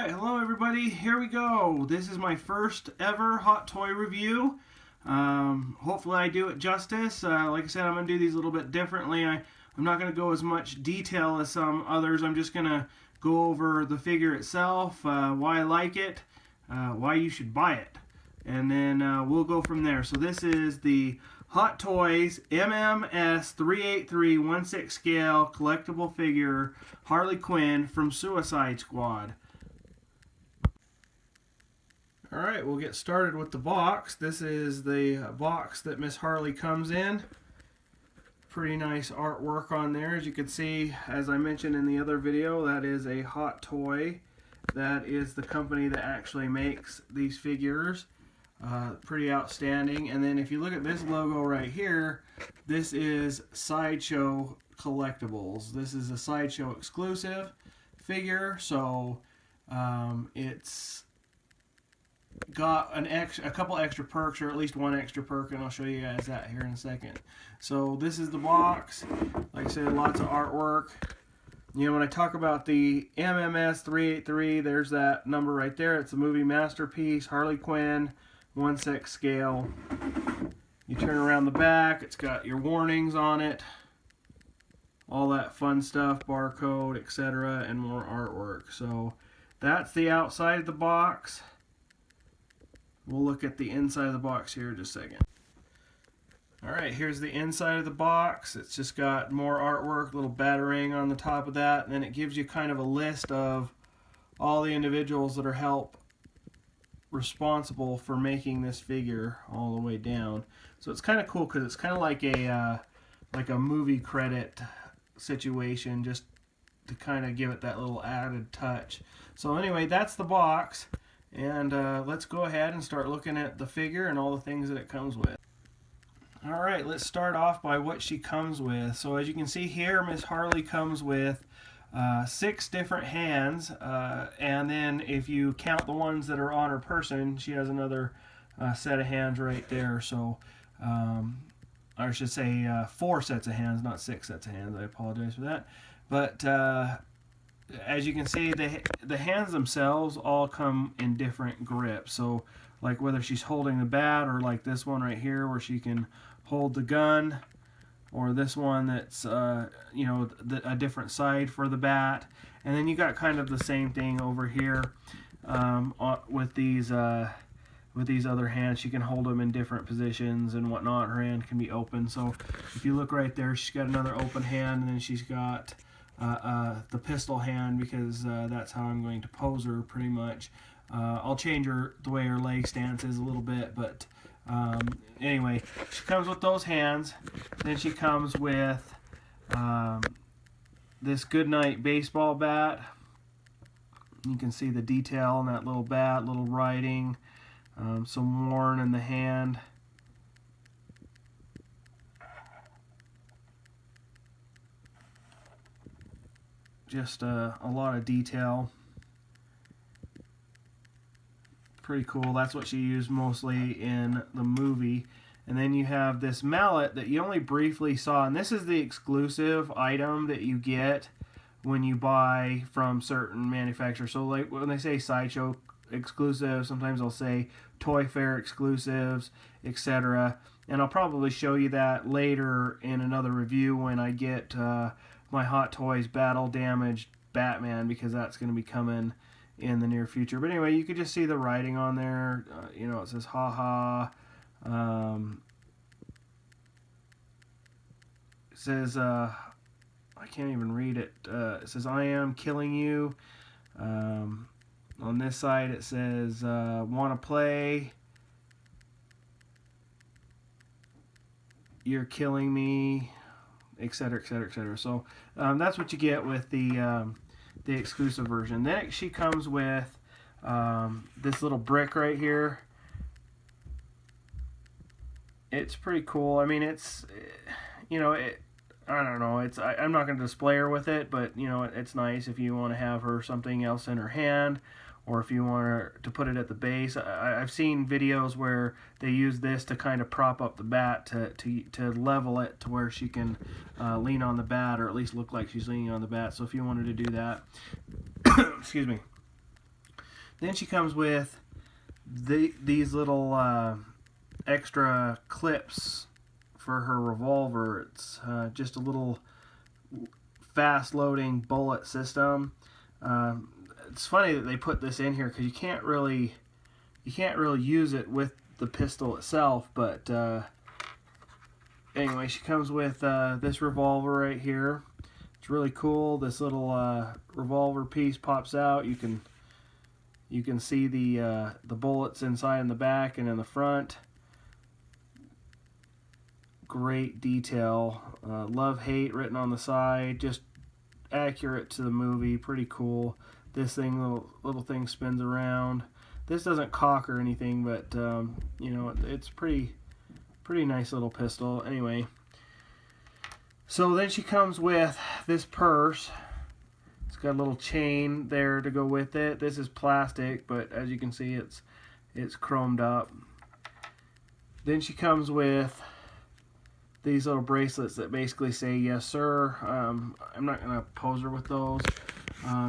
Alright, hello everybody, here we go. This is my first ever Hot Toy review. Hopefully I do it justice. Like I said, I'm going to do these a little bit differently. I'm not going to go as much detail as some others. I'm just going to go over the figure itself, why I like it, why you should buy it. And then we'll go from there. So this is the Hot Toys MMS 383 16 scale collectible figure Harley Quinn from Suicide Squad. Alright, we'll get started with the box. This is the box that Miss Harley comes in. Pretty nice artwork on there. As you can see, as I mentioned in the other video, that is a Hot Toy. That is the company that actually makes these figures. Pretty outstanding. And then if you look at this logo right here, this is SideShowCollectables. This is a Sideshow exclusive figure, so it's got a couple extra perks, or at least one extra perk, and I'll show you guys that here in a second. So this is the box. Like I said, lots of artwork. You know, when I talk about the MMS 383, there's that number right there. It's a movie masterpiece, Harley Quinn, 1/6 scale. You turn around the back, it's got your warnings on it, all that fun stuff, barcode, etc., and more artwork. So that's the outside of the box. We'll look at the inside of the box here in just a second. Alright, here's the inside of the box. It's just got more artwork, little batarang on the top of that, and then it gives you kind of a list of all the individuals that are responsible for making this figure all the way down. So it's kind of cool because it's kind of like a movie credit situation, just to kind of give it that little added touch. So anyway, that's the box. And let's go ahead and start looking at the figure and all the things that it comes with. Alright, let's start off by what she comes with. So as you can see here, Miss Harley comes with 6 different hands, and then if you count the ones that are on her person, she has another set of hands right there. So I should say 4 sets of hands, not 6 sets of hands. I apologize for that. But as you can see, the hands themselves all come in different grips. So like whether she's holding the bat, or like this one right here where she can hold the gun, or this one that's you know, a different side for the bat. And then you got kind of the same thing over here with these other hands. She can hold them in different positions and whatnot. Her hand can be open. So if you look right there, she's got another open hand, and then she's got the pistol hand, because that's how I'm going to pose her pretty much. I'll change the way her leg stance is a little bit, but anyway, she comes with those hands. Then she comes with this Goodnight baseball bat. You can see the detail in that little bat, little writing, some worn in the hand. Just a lot of detail. Pretty cool. That's what she used mostly in the movie. And then you have this mallet that you only briefly saw, and this is the exclusive item that you get when you buy from certain manufacturers. So like when they say Sideshow exclusive, sometimes they'll say Toy Fair exclusives, etc. And I'll probably show you that later in another review when I get my Hot Toys Battle Damaged Batman, because that's going to be coming in the near future. But anyway, you could just see the writing on there. You know, it says haha. It says I can't even read it. It says I am killing you. On this side it says wanna play, you're killing me, etc., etc., etc. So that's what you get with the exclusive version. Next, she comes with this little brick right here. It's pretty cool. I mean, it's, you know, I don't know. I'm not going to display her with it, but you know, it's nice if you want to have her something else in her hand, or if you want her to put it at the base. I've seen videos where they use this to kind of prop up the bat to level it to where she can lean on the bat, or at least look like she's leaning on the bat. So if you wanted to do that, excuse me. Then she comes with these little extra clips for her revolver. It's just a little fast loading bullet system. It's funny that they put this in here because you can't really use it with the pistol itself, but anyway, she comes with this revolver right here. It's really cool. This little revolver piece pops out. You can see the bullets inside in the back and in the front. Great detail. Love, hate written on the side. Just accurate to the movie. Pretty cool. This thing, little thing spins around. This doesn't cock or anything, but you know, it's pretty nice little pistol. Anyway, so then she comes with this purse. It's got a little chain there to go with it. This is plastic, but as you can see, it's chromed up. Then she comes with these little bracelets that basically say yes sir. I'm not gonna pose her with those.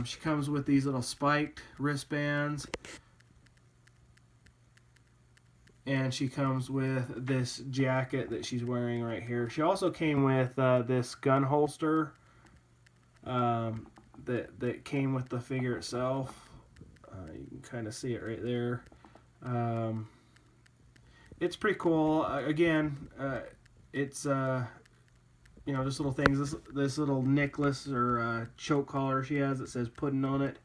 She comes with these little spiked wristbands, and she comes with this jacket that she's wearing right here. She also came with this gun holster that came with the figure itself. You can kind of see it right there. It's pretty cool. Again, it's you know, just little things. This little necklace or choke collar she has that says pudding on it.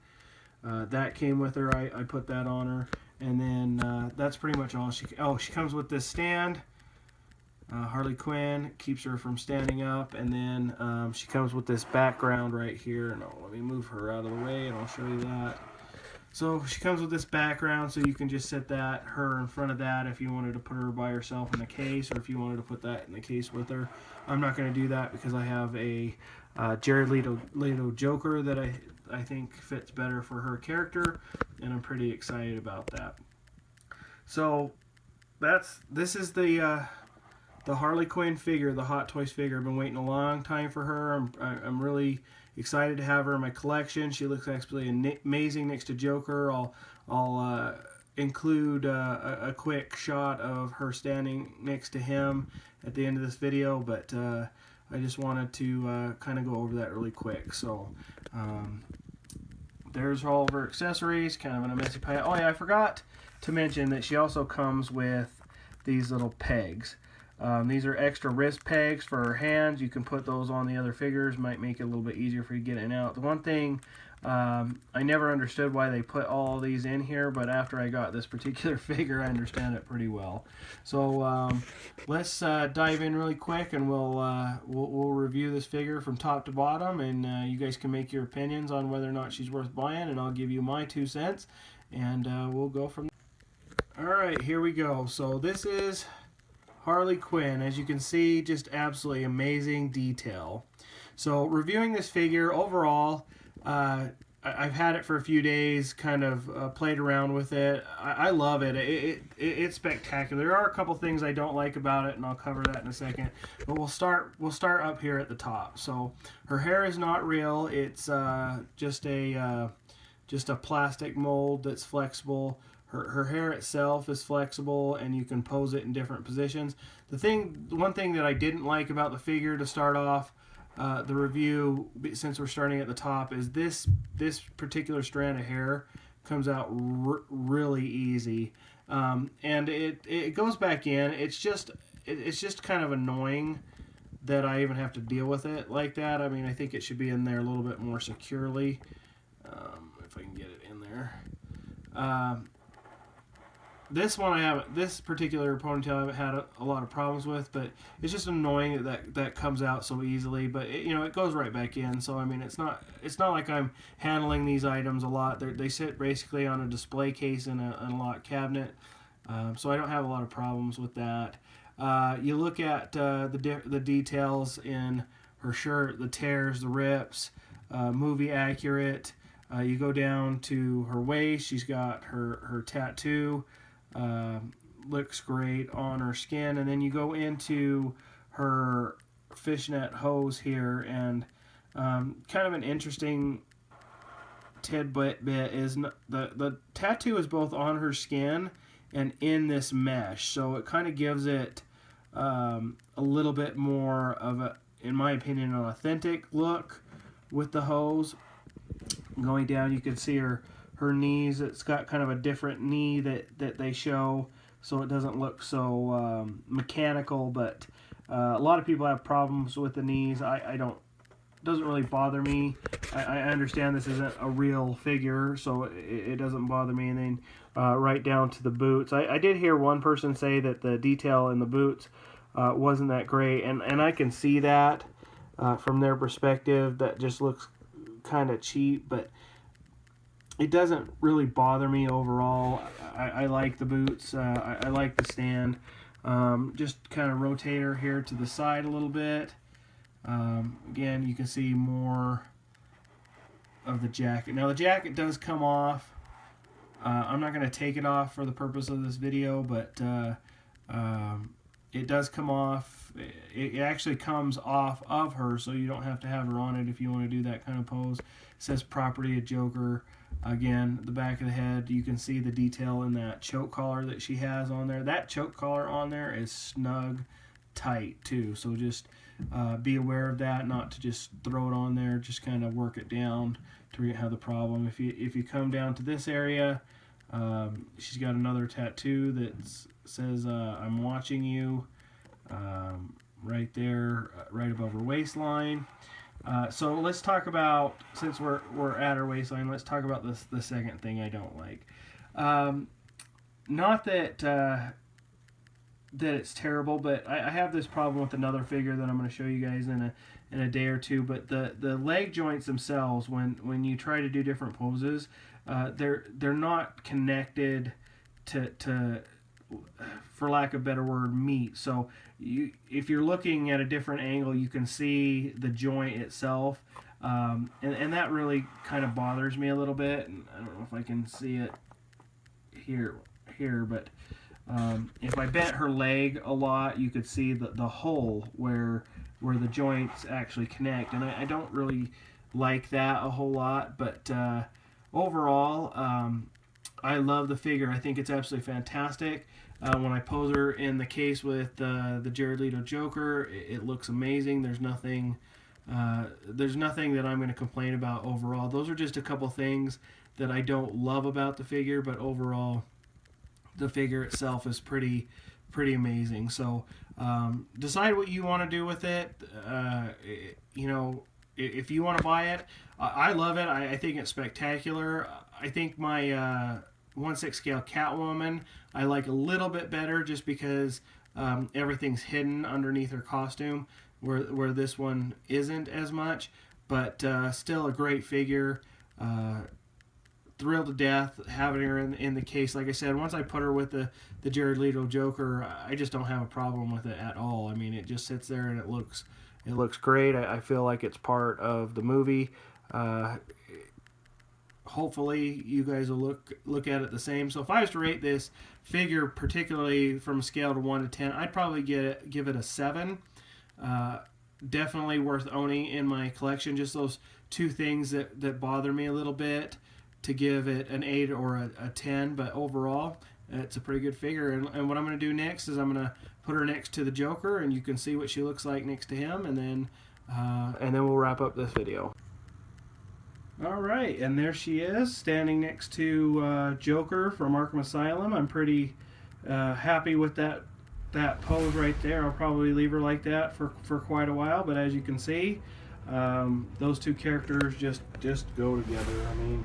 That came with her. I put that on her, and then that's pretty much all. She comes with this stand. Harley Quinn keeps her from standing up, and then she comes with this background right here. No, let me move her out of the way, and I'll show you that. So she comes with this background, so you can just set her in front of that if you wanted to put her by herself in the case, or if you wanted to put that in the case with her. I'm not going to do that because I have a Jared Leto Joker that I think fits better for her character, and I'm pretty excited about that. So this is the Harley Quinn figure, the Hot Toys figure. I've been waiting a long time for her. I'm really excited to have her in my collection. She looks absolutely amazing next to Joker. I'll include a quick shot of her standing next to him at the end of this video, but I just wanted to kind of go over that really quick. So there's all of her accessories, kind of in a messy pile. Oh yeah, I forgot to mention that she also comes with these little pegs. These are extra wrist pegs for her hands. You can put those on the other figures. Might make it a little bit easier for you to get in and out. The one thing, I never understood why they put all these in here, but after I got this particular figure, I understand it pretty well. So let's dive in really quick, and we'll review this figure from top to bottom, and you guys can make your opinions on whether or not she's worth buying, and I'll give you my 2 cents, and we'll go from there. Alright, here we go. So this is Harley Quinn. As you can see, just absolutely amazing detail. So reviewing this figure overall, I've had it for a few days, kind of played around with it. I love it. It's spectacular. There are a couple things I don't like about it, and I'll cover that in a second. But we'll start up here at the top. So her hair is not real. It's just a plastic mold that's flexible. Her hair itself is flexible, and you can pose it in different positions. One thing that I didn't like about the figure to start off the review, since we're starting at the top, is this particular strand of hair comes out really easy, and it goes back in. It's just kind of annoying that I even have to deal with it like that. I mean, I think it should be in there a little bit more securely, if I can get it in there. This particular ponytail I haven't had a lot of problems with, but it's just annoying that comes out so easily. But it goes right back in. So I mean, it's not like I'm handling these items a lot. They sit basically on a display case in a locked cabinet, so I don't have a lot of problems with that. You look at the details in her shirt, the tears, the rips, movie accurate. You go down to her waist. She's got her tattoo. Looks great on her skin, and then you go into her fishnet hose here, and kind of an interesting tidbit is the tattoo is both on her skin and in this mesh, so it kind of gives it a little bit more of a, in my opinion, an authentic look with the hose. Going down, you can see her knees. It's got kind of a different knee that they show, so it doesn't look so mechanical, but a lot of people have problems with the knees. I don't. Doesn't really bother me. I understand this isn't a real figure, so it doesn't bother me. And then right down to the boots. I did hear one person say that the detail in the boots wasn't that great, and I can see that from their perspective. That just looks kind of cheap, but it doesn't really bother me overall. I like the boots. I like the stand. Just kind of rotate her here to the side a little bit. Again, you can see more of the jacket. Now the jacket does come off. I'm not going to take it off for the purpose of this video, but it does come off. It actually comes off of her, so you don't have to have her on it if you want to do that kind of pose. It says Property of Joker. Again, the back of the head, you can see the detail in that choke collar that she has on there. That choke collar on there is snug tight too, so just be aware of that, not to just throw it on there, just kind of work it down to where you have the problem. If you come down to this area, she's got another tattoo that says I'm watching you, right there, right above her waistline. So let's talk about, since we're at her waistline, let's talk about the second thing I don't like. Not that that it's terrible, but I have this problem with another figure that I'm going to show you guys in a day or two. But the leg joints themselves, when you try to do different poses, they're not connected to, for lack of a better word, meat. So if you're looking at a different angle, you can see the joint itself, and that really kind of bothers me a little bit. And I don't know if I can see it here, but if I bent her leg a lot, you could see the hole where the joints actually connect, and I don't really like that a whole lot. But overall, I love the figure. I think it's absolutely fantastic. When I pose her in the case with the Jared Leto Joker, it looks amazing. There's nothing that I'm going to complain about overall. Those are just a couple things that I don't love about the figure, but overall, the figure itself is pretty amazing. So decide what you want to do with it. You know, if you want to buy it, I love it. I think it's spectacular. I think my 1/6 scale Catwoman I like a little bit better, just because everything's hidden underneath her costume, where this one isn't as much. But still a great figure. Thrilled to death having her in the case. Like I said, once I put her with the Jared Leto Joker, I just don't have a problem with it at all. I mean, it just sits there and it looks great. I feel like it's part of the movie. Hopefully you guys will look at it the same. So if I was to rate this figure, particularly from a scale to 1 to 10, I'd probably give it a 7. Definitely worth owning in my collection. Just those two things that bother me a little bit to give it an 8 or a 10, but overall it's a pretty good figure. And what I'm going to do next is I'm going to put her next to the Joker, and you can see what she looks like next to him, and then we'll wrap up this video. Alright, and there she is, standing next to Joker from Arkham Asylum. I'm pretty happy with that pose right there. I'll probably leave her like that for quite a while, but as you can see, those two characters just go together. I mean,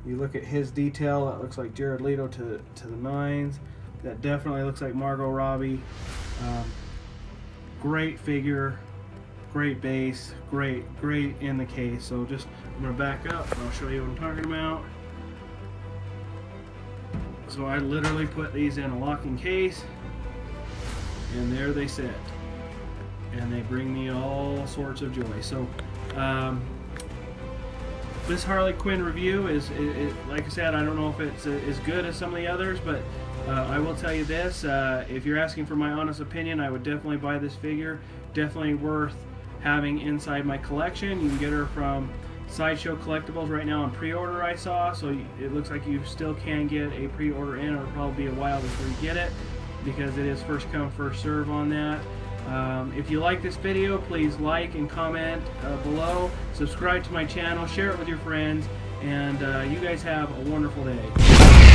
you look at his detail, that looks like Jared Leto to the nines. That definitely looks like Margot Robbie. Great figure, great base, great in the case. So just, I'm going to back up and I'll show you what I'm talking about. So I literally put these in a locking case, and there they sit. And they bring me all sorts of joy. So this Harley Quinn review is, like I said, I don't know if it's as good as some of the others, but I will tell you this, if you're asking for my honest opinion, I would definitely buy this figure. Definitely worth having inside my collection. You can get her from Sideshow Collectables right now on pre-order, I saw, so it looks like you still can get a pre-order in. It'll probably be a while before you get it because it is first come, first serve on that. If you like this video, please like and comment below. Subscribe to my channel, share it with your friends, and you guys have a wonderful day.